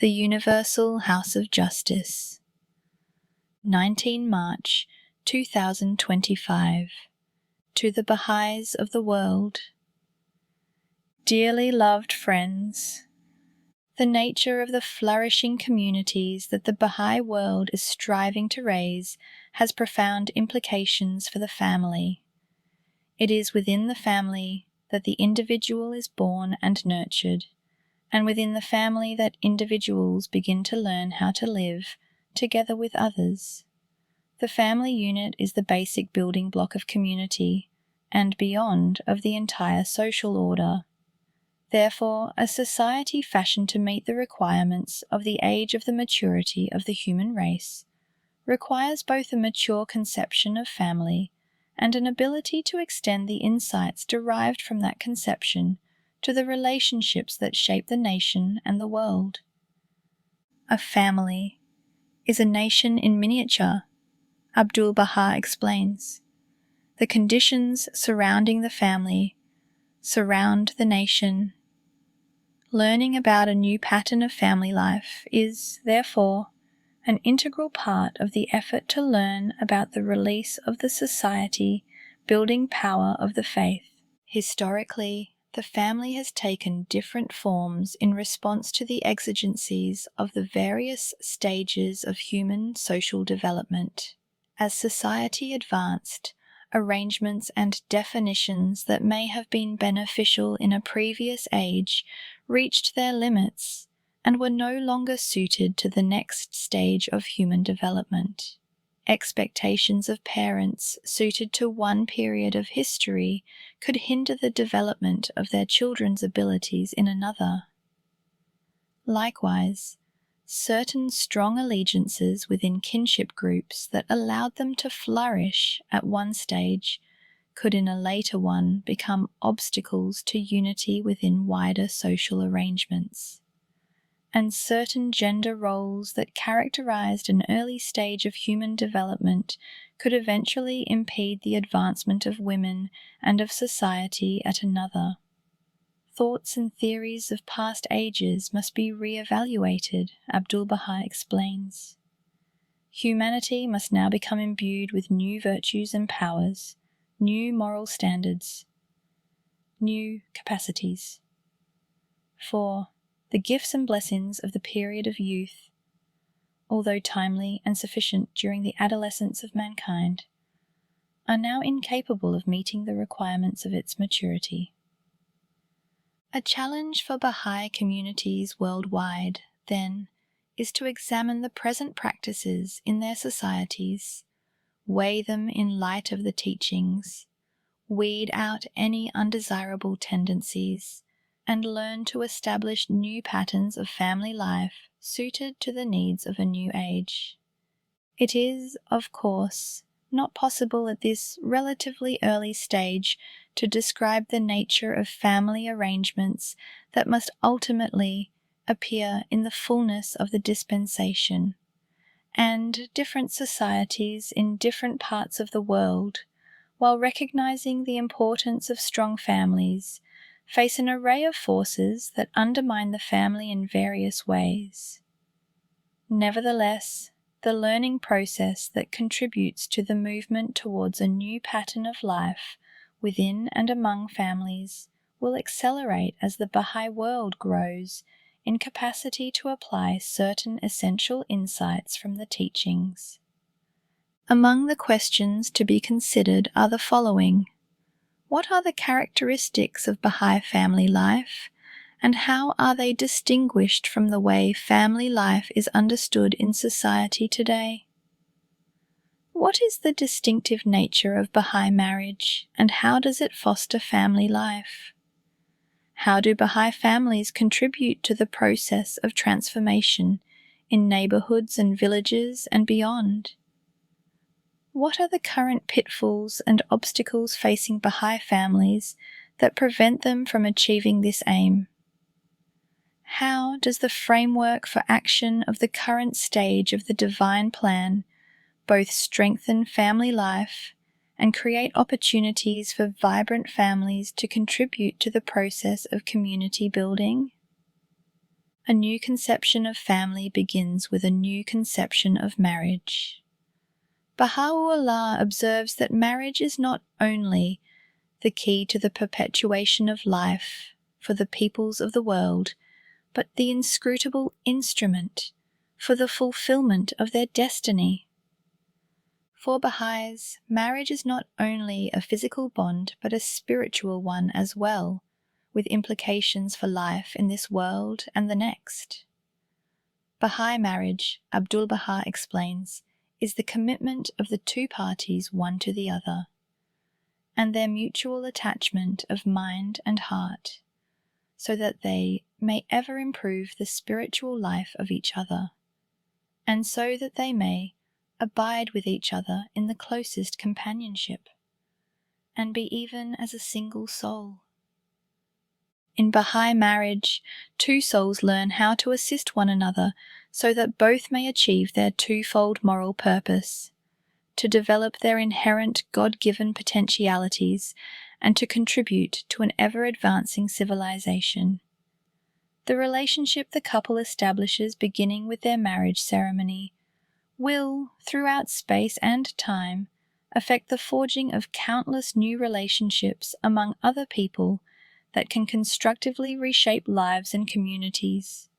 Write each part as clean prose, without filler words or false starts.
The Universal House of Justice, 19 March 2025. To the Baha'is of the world. Dearly loved friends, the nature of the flourishing communities that the Baha'i world is striving to raise has profound implications for the family. It is within the family that the individual is born and nurtured, and within the family that individuals begin to learn how to live together with others. The family unit is the basic building block of community, and beyond of the entire social order. Therefore, a society fashioned to meet the requirements of the age of the maturity of the human race requires both a mature conception of family and an ability to extend the insights derived from that conception to the relationships that shape the nation and the world. A family is a nation in miniature, Abdul-Baha explains. The conditions surrounding the family surround the nation. Learning about a new pattern of family life is, therefore, an integral part of the effort to learn about the release of the society building power of the faith. Historically, the family has taken different forms in response to the exigencies of the various stages of human social development. As society advanced, arrangements and definitions that may have been beneficial in a previous age reached their limits and were no longer suited to the next stage of human development. Expectations of parents suited to one period of history could hinder the development of their children's abilities in another. Likewise, certain strong allegiances within kinship groups that allowed them to flourish at one stage could in a later one become obstacles to unity within wider social arrangements. And certain gender roles that characterized an early stage of human development could eventually impede the advancement of women and of society at another. Thoughts and theories of past ages must be re-evaluated, Abdul-Baha explains. Humanity must now become imbued with new virtues and powers, new moral standards, new capacities. For the gifts and blessings of the period of youth, although timely and sufficient during the adolescence of mankind, are now incapable of meeting the requirements of its maturity. A challenge for Baha'i communities worldwide, then, is to examine the present practices in their societies, weigh them in light of the teachings, weed out any undesirable tendencies, and learn to establish new patterns of family life suited to the needs of a new age. It is, of course, not possible at this relatively early stage to describe the nature of family arrangements that must ultimately appear in the fullness of the dispensation, and different societies in different parts of the world, while recognizing the importance of strong families, face an array of forces that undermine the family in various ways. Nevertheless, the learning process that contributes to the movement towards a new pattern of life within and among families will accelerate as the Baha'i world grows in capacity to apply certain essential insights from the teachings. Among the questions to be considered are the following. What are the characteristics of Baha'i family life, and how are they distinguished from the way family life is understood in society today? What is the distinctive nature of Baha'i marriage, and how does it foster family life? How do Baha'i families contribute to the process of transformation in neighborhoods and villages and beyond? What are the current pitfalls and obstacles facing Baha'i families that prevent them from achieving this aim? How does the framework for action of the current stage of the divine plan both strengthen family life and create opportunities for vibrant families to contribute to the process of community building? A new conception of family begins with a new conception of marriage. Baha'u'llah observes that marriage is not only the key to the perpetuation of life for the peoples of the world, but the inscrutable instrument for the fulfillment of their destiny. For Baha'is, marriage is not only a physical bond, but a spiritual one as well, with implications for life in this world and the next. Baha'i marriage, Abdul Baha explains, is the commitment of the two parties one to the other, and their mutual attachment of mind and heart, so that they may ever improve the spiritual life of each other, and so that they may abide with each other in the closest companionship, and be even as a single soul. In Baha'i marriage, two souls learn how to assist one another so that both may achieve their twofold moral purpose, to develop their inherent God-given potentialities and to contribute to an ever-advancing civilization. The relationship the couple establishes beginning with their marriage ceremony will, throughout space and time, affect the forging of countless new relationships among other people that can constructively reshape lives and communities.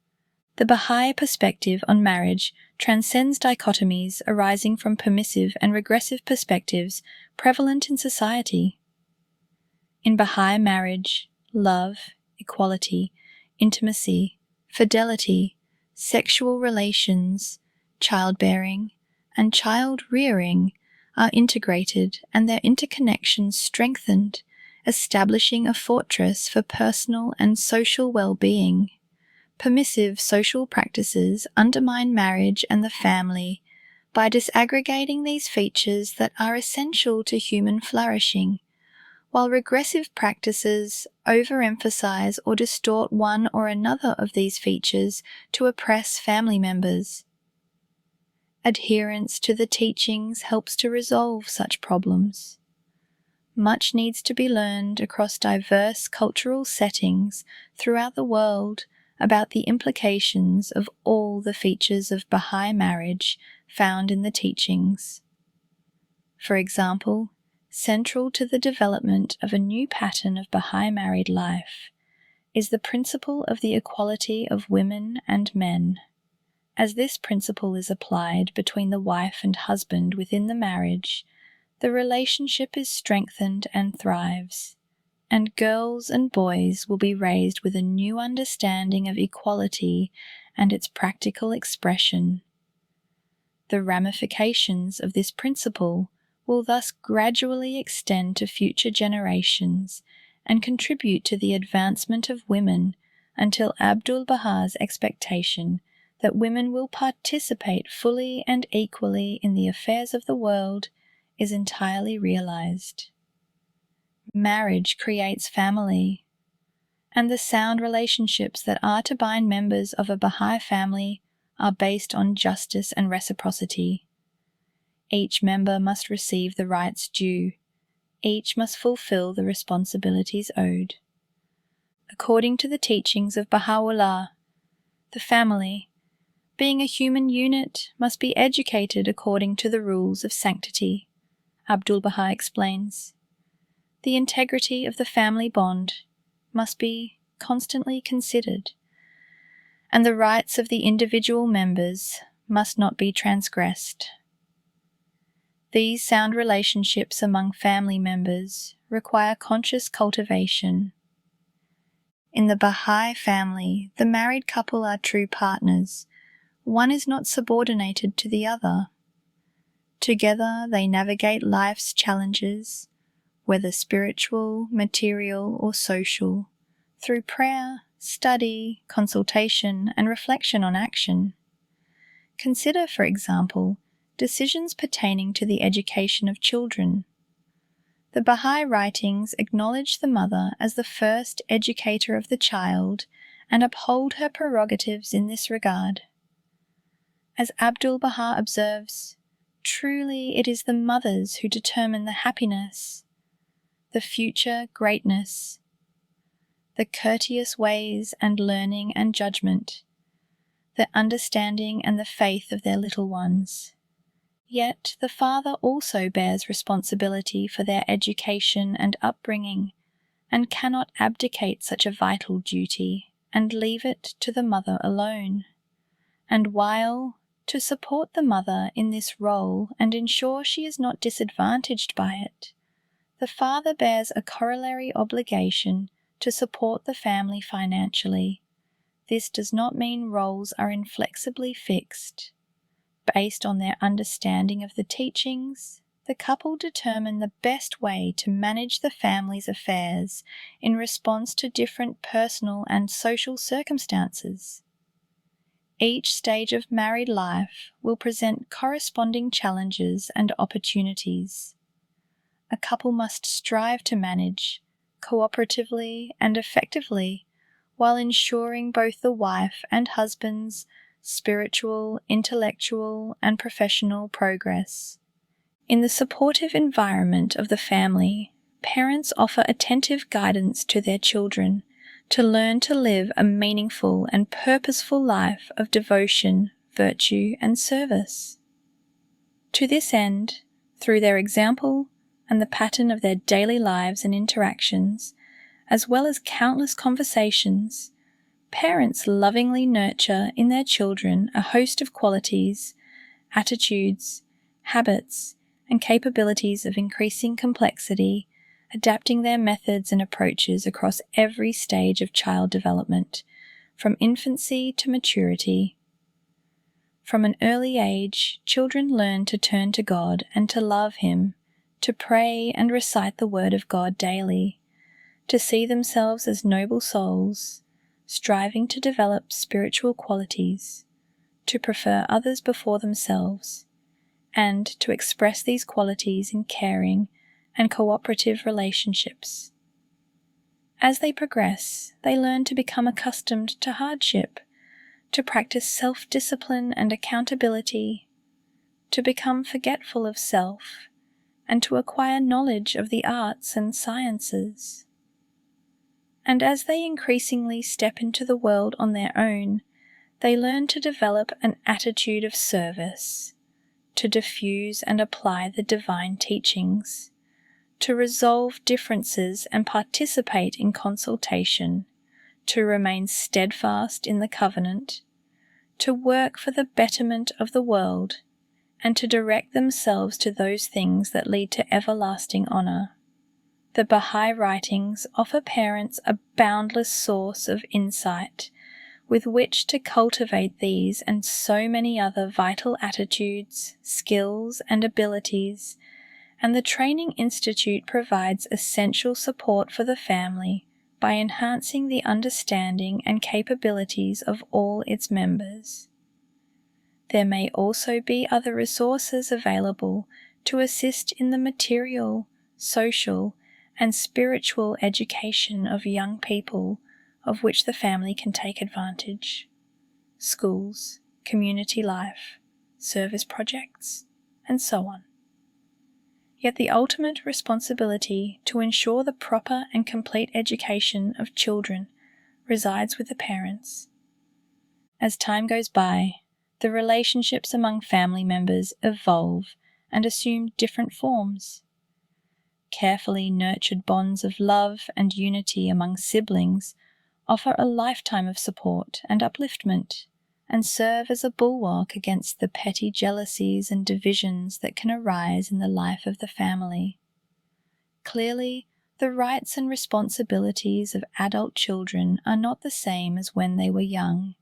The Baha'i perspective on marriage transcends dichotomies arising from permissive and regressive perspectives prevalent in society. In Baha'i marriage, love, equality, intimacy, fidelity, sexual relations, childbearing, and child-rearing are integrated and their interconnections strengthened, establishing a fortress for personal and social well-being. Permissive social practices undermine marriage and the family by disaggregating these features that are essential to human flourishing, while regressive practices overemphasize or distort one or another of these features to oppress family members. Adherence to the teachings helps to resolve such problems. Much needs to be learned across diverse cultural settings throughout the world about the implications of all the features of Baha'i marriage found in the teachings. For example, central to the development of a new pattern of Baha'i married life is the principle of the equality of women and men. As this principle is applied between the wife and husband within the marriage, the relationship is strengthened and thrives, and girls and boys will be raised with a new understanding of equality and its practical expression. The ramifications of this principle will thus gradually extend to future generations and contribute to the advancement of women until Abdul Baha's expectation that women will participate fully and equally in the affairs of the world is entirely realized. Marriage creates family, and the sound relationships that are to bind members of a Baha'i family are based on justice and reciprocity. Each member must receive the rights due. Each must fulfill the responsibilities owed. According to the teachings of Baha'u'llah, the family, being a human unit, must be educated according to the rules of sanctity. Abdul Baha explains, the integrity of the family bond must be constantly considered, and the rights of the individual members must not be transgressed. These sound relationships among family members require conscious cultivation. In the Baha'i family, the married couple are true partners. One is not subordinated to the other. Together they navigate life's challenges, whether spiritual, material, or social, through prayer, study, consultation, and reflection on action. Consider, for example, decisions pertaining to the education of children. The Baha'i writings acknowledge the mother as the first educator of the child and uphold her prerogatives in this regard. As Abdul Baha observes, truly it is the mothers who determine the happiness, the future greatness, the courteous ways and learning and judgment, the understanding and the faith of their little ones. Yet the father also bears responsibility for their education and upbringing, and cannot abdicate such a vital duty and leave it to the mother alone. And while, to support the mother in this role and ensure she is not disadvantaged by it, the father bears a corollary obligation to support the family financially, this does not mean roles are inflexibly fixed. Based on their understanding of the teachings, the couple determine the best way to manage the family's affairs in response to different personal and social circumstances. Each stage of married life will present corresponding challenges and opportunities. A couple must strive to manage, cooperatively and effectively, while ensuring both the wife and husband's spiritual, intellectual, and professional progress. In the supportive environment of the family, parents offer attentive guidance to their children to learn to live a meaningful and purposeful life of devotion, virtue, and service. To this end, through their example and the pattern of their daily lives and interactions, as well as countless conversations, parents lovingly nurture in their children a host of qualities, attitudes, habits, and capabilities of increasing complexity, adapting their methods and approaches across every stage of child development, from infancy to maturity. From an early age, children learn to turn to God and to love Him, to pray and recite the Word of God daily, to see themselves as noble souls, striving to develop spiritual qualities, to prefer others before themselves, and to express these qualities in caring and cooperative relationships. As they progress, they learn to become accustomed to hardship, to practice self-discipline and accountability, to become forgetful of self, and to acquire knowledge of the arts and sciences. And as they increasingly step into the world on their own, they learn to develop an attitude of service, to diffuse and apply the divine teachings, to resolve differences and participate in consultation, to remain steadfast in the covenant, to work for the betterment of the world, and to direct themselves to those things that lead to everlasting honour. The Baha'i writings offer parents a boundless source of insight with which to cultivate these and so many other vital attitudes, skills, and abilities, and the Training Institute provides essential support for the family by enhancing the understanding and capabilities of all its members. There may also be other resources available to assist in the material, social, and spiritual education of young people of which the family can take advantage. Schools, community life, service projects, and so on. Yet the ultimate responsibility to ensure the proper and complete education of children resides with the parents. As time goes by, the relationships among family members evolve and assume different forms. Carefully nurtured bonds of love and unity among siblings offer a lifetime of support and upliftment, and serve as a bulwark against the petty jealousies and divisions that can arise in the life of the family. Clearly, the rights and responsibilities of adult children are not the same as when they were young.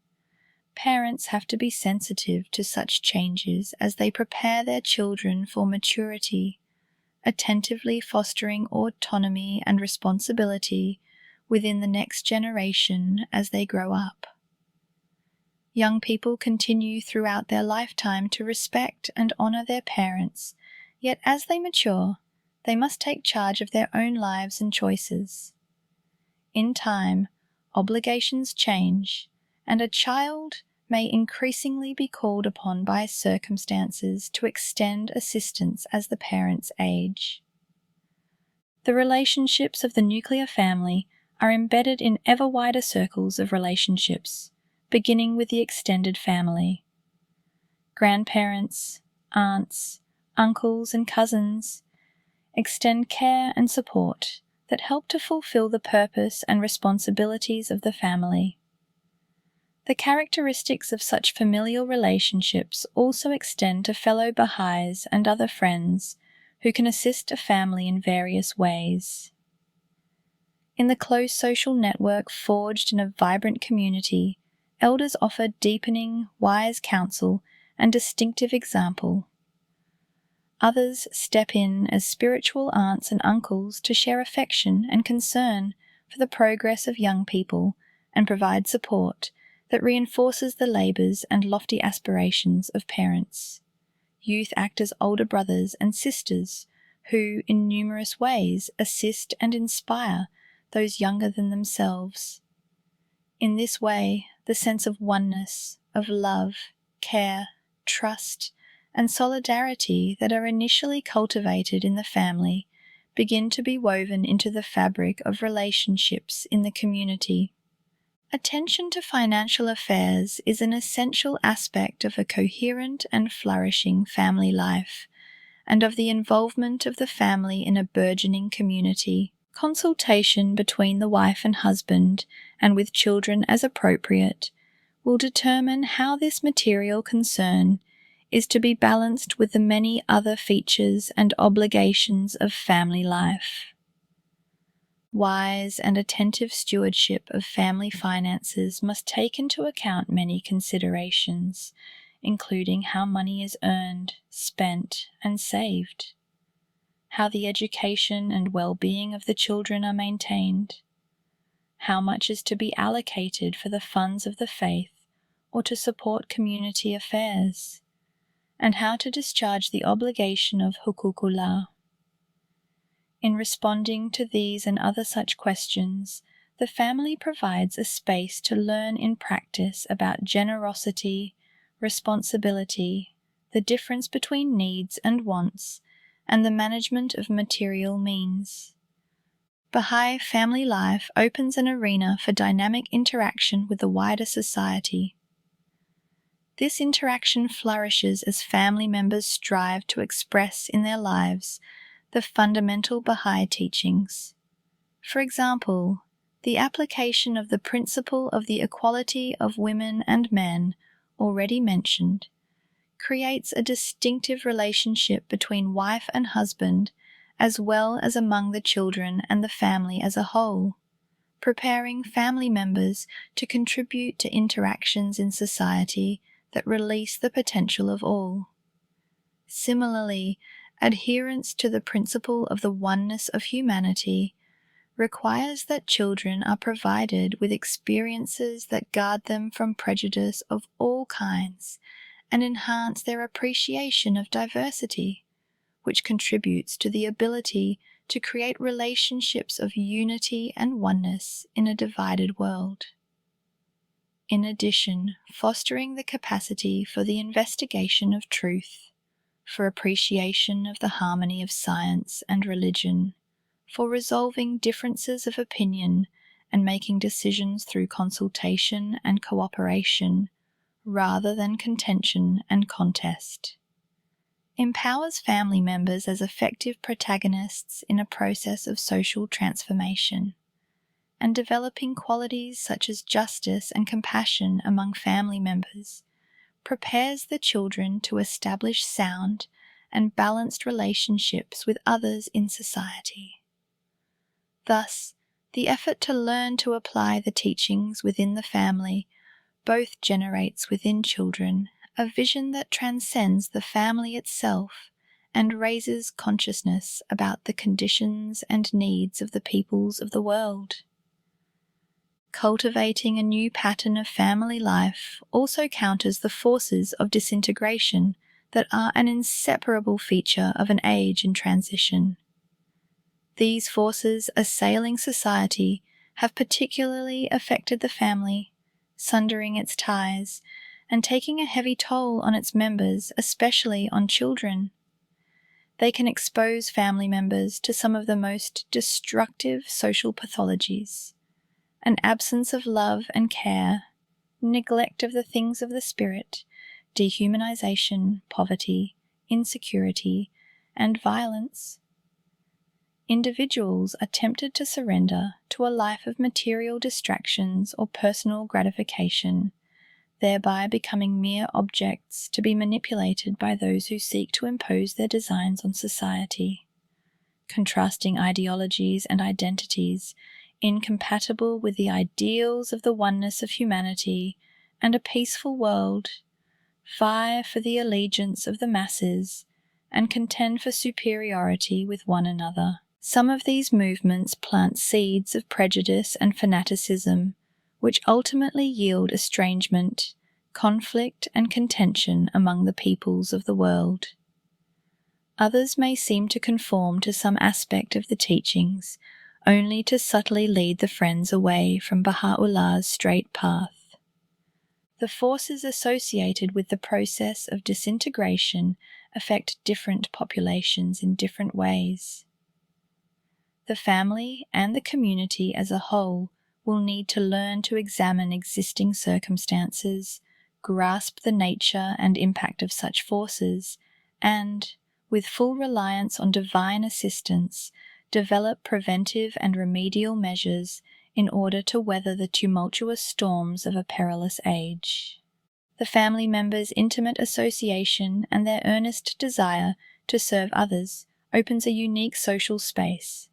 Parents have to be sensitive to such changes as they prepare their children for maturity, attentively fostering autonomy and responsibility within the next generation as they grow up. Young people continue throughout their lifetime to respect and honour their parents, yet as they mature, they must take charge of their own lives and choices. In time, obligations change, and a child may increasingly be called upon by circumstances to extend assistance as the parents age. The relationships of the nuclear family are embedded in ever wider circles of relationships, beginning with the extended family. Grandparents, aunts, uncles, and cousins extend care and support that help to fulfill the purpose and responsibilities of the family. The characteristics of such familial relationships also extend to fellow Baha'is and other friends who can assist a family in various ways. In the close social network forged in a vibrant community, elders offer deepening, wise counsel and distinctive example. Others step in as spiritual aunts and uncles to share affection and concern for the progress of young people and provide support that reinforces the labours and lofty aspirations of parents. Youth act as older brothers and sisters who, in numerous ways, assist and inspire those younger than themselves. In this way, the sense of oneness, of love, care, trust, and solidarity that are initially cultivated in the family begin to be woven into the fabric of relationships in the community. Attention to financial affairs is an essential aspect of a coherent and flourishing family life, and of the involvement of the family in a burgeoning community. Consultation between the wife and husband, and with children as appropriate, will determine how this material concern is to be balanced with the many other features and obligations of family life. Wise and attentive stewardship of family finances must take into account many considerations, including how money is earned, spent, and saved, how the education and well-being of the children are maintained, how much is to be allocated for the funds of the faith or to support community affairs, and how to discharge the obligation of huququllah. In responding to these and other such questions, the family provides a space to learn in practice about generosity, responsibility, the difference between needs and wants, and the management of material means. Baha'i family life opens an arena for dynamic interaction with the wider society. This interaction flourishes as family members strive to express in their lives the fundamental Baha'i teachings. For example, the application of the principle of the equality of women and men, already mentioned, creates a distinctive relationship between wife and husband, as well as among the children and the family as a whole, preparing family members to contribute to interactions in society that release the potential of all. Similarly, adherence to the principle of the oneness of humanity requires that children are provided with experiences that guard them from prejudice of all kinds and enhance their appreciation of diversity, which contributes to the ability to create relationships of unity and oneness in a divided world. In addition, fostering the capacity for the investigation of truth, for appreciation of the harmony of science and religion, for resolving differences of opinion and making decisions through consultation and cooperation, rather than contention and contest, empowers family members as effective protagonists in a process of social transformation, and developing qualities such as justice and compassion among family members prepares the children to establish sound and balanced relationships with others in society. Thus, the effort to learn to apply the teachings within the family both generates within children a vision that transcends the family itself and raises consciousness about the conditions and needs of the peoples of the world. Cultivating a new pattern of family life also counters the forces of disintegration that are an inseparable feature of an age in transition. These forces assailing society have particularly affected the family, sundering its ties and taking a heavy toll on its members, especially on children. They can expose family members to some of the most destructive social pathologies: an absence of love and care, neglect of the things of the spirit, dehumanization, poverty, insecurity, and violence. Individuals are tempted to surrender to a life of material distractions or personal gratification, thereby becoming mere objects to be manipulated by those who seek to impose their designs on society. Contrasting ideologies and identities incompatible with the ideals of the oneness of humanity and a peaceful world, vie for the allegiance of the masses and contend for superiority with one another. Some of these movements plant seeds of prejudice and fanaticism, which ultimately yield estrangement, conflict, and contention among the peoples of the world. Others may seem to conform to some aspect of the teachings, only to subtly lead the friends away from Baha'u'llah's straight path. The forces associated with the process of disintegration affect different populations in different ways. The family and the community as a whole will need to learn to examine existing circumstances, grasp the nature and impact of such forces, and, with full reliance on divine assistance, develop preventive and remedial measures in order to weather the tumultuous storms of a perilous age. The family members' intimate association and their earnest desire to serve others opens a unique social space.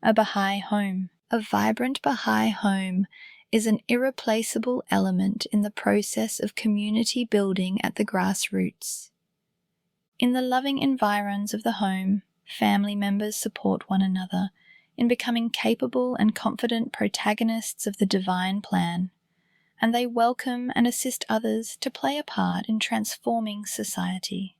A Baha'i home. A vibrant Baha'i home is an irreplaceable element in the process of community building at the grassroots. In the loving environs of the home, family members support one another in becoming capable and confident protagonists of the divine plan, and they welcome and assist others to play a part in transforming society.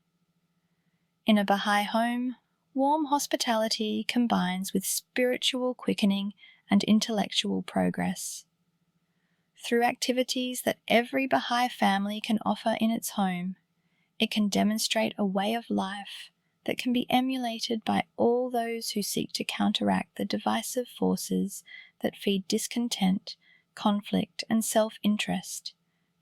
In a Baha'i home, warm hospitality combines with spiritual quickening and intellectual progress. Through activities that every Baha'i family can offer in its home, it can demonstrate a way of life that can be emulated by all those who seek to counteract the divisive forces that feed discontent, conflict, and self-interest,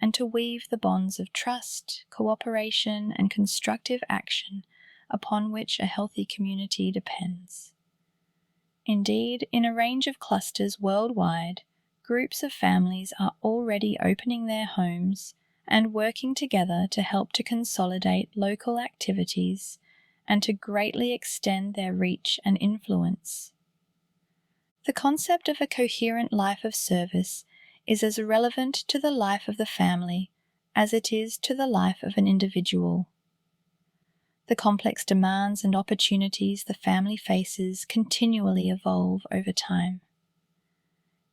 and to weave the bonds of trust, cooperation, and constructive action upon which a healthy community depends. Indeed, in a range of clusters worldwide, groups of families are already opening their homes and working together to help to consolidate local activities and to greatly extend their reach and influence. The concept of a coherent life of service is as relevant to the life of the family as it is to the life of an individual. The complex demands and opportunities the family faces continually evolve over time.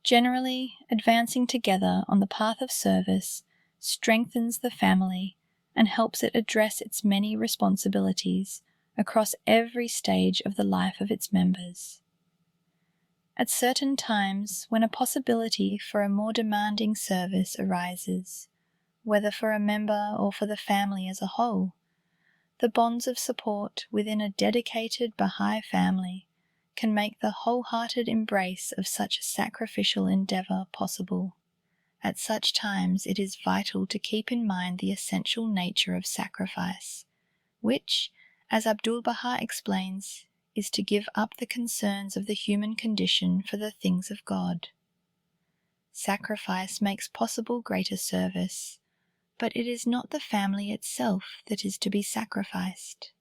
Generally, advancing together on the path of service strengthens the family and helps it address its many responsibilities across every stage of the life of its members. At certain times, when a possibility for a more demanding service arises, whether for a member or for the family as a whole, the bonds of support within a dedicated Baha'i family can make the wholehearted embrace of such a sacrificial endeavor possible. At such times it is vital to keep in mind the essential nature of sacrifice, which, as Abdul-Baha explains, is to give up the concerns of the human condition for the things of God. Sacrifice makes possible greater service, but it is not the family itself that is to be sacrificed.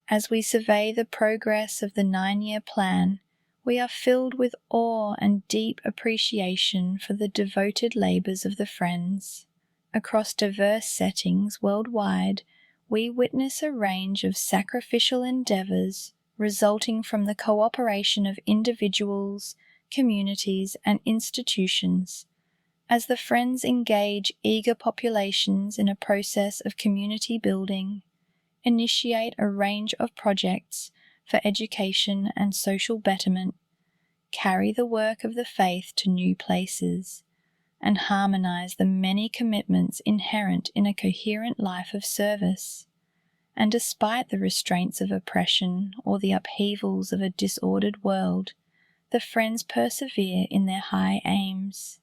As we survey the progress of the 9-year plan, we are filled with awe and deep appreciation for the devoted labours of the Friends. Across diverse settings worldwide, we witness a range of sacrificial endeavours resulting from the cooperation of individuals, communities, and institutions, as the Friends engage eager populations in a process of community building, initiate a range of projects for education and social betterment, carry the work of the faith to new places, and harmonize the many commitments inherent in a coherent life of service. And despite the restraints of oppression or the upheavals of a disordered world, the Friends persevere in their high aims.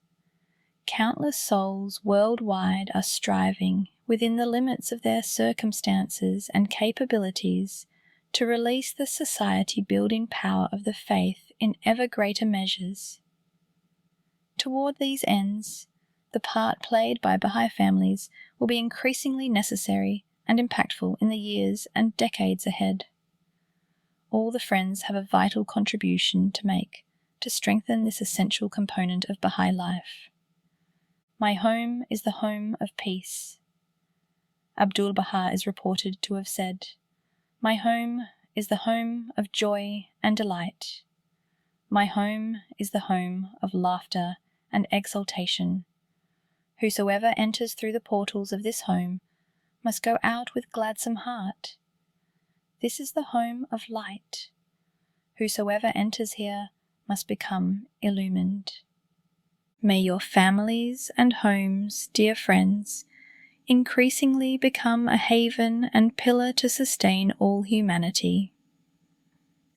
Countless souls worldwide are striving, within the limits of their circumstances and capabilities, to release the society-building power of the faith in ever greater measures. Toward these ends, the part played by Baha'i families will be increasingly necessary and impactful in the years and decades ahead. All the friends have a vital contribution to make to strengthen this essential component of Baha'i life. My home is the home of peace. Abdul Baha is reported to have said, "My home is the home of joy and delight. My home is the home of laughter and exultation. Whosoever enters through the portals of this home must go out with gladsome heart. This is the home of light. Whosoever enters here must become illumined." May your families and homes, dear friends, increasingly become a haven and pillar to sustain all humanity.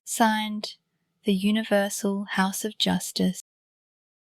Signed, the Universal House of Justice.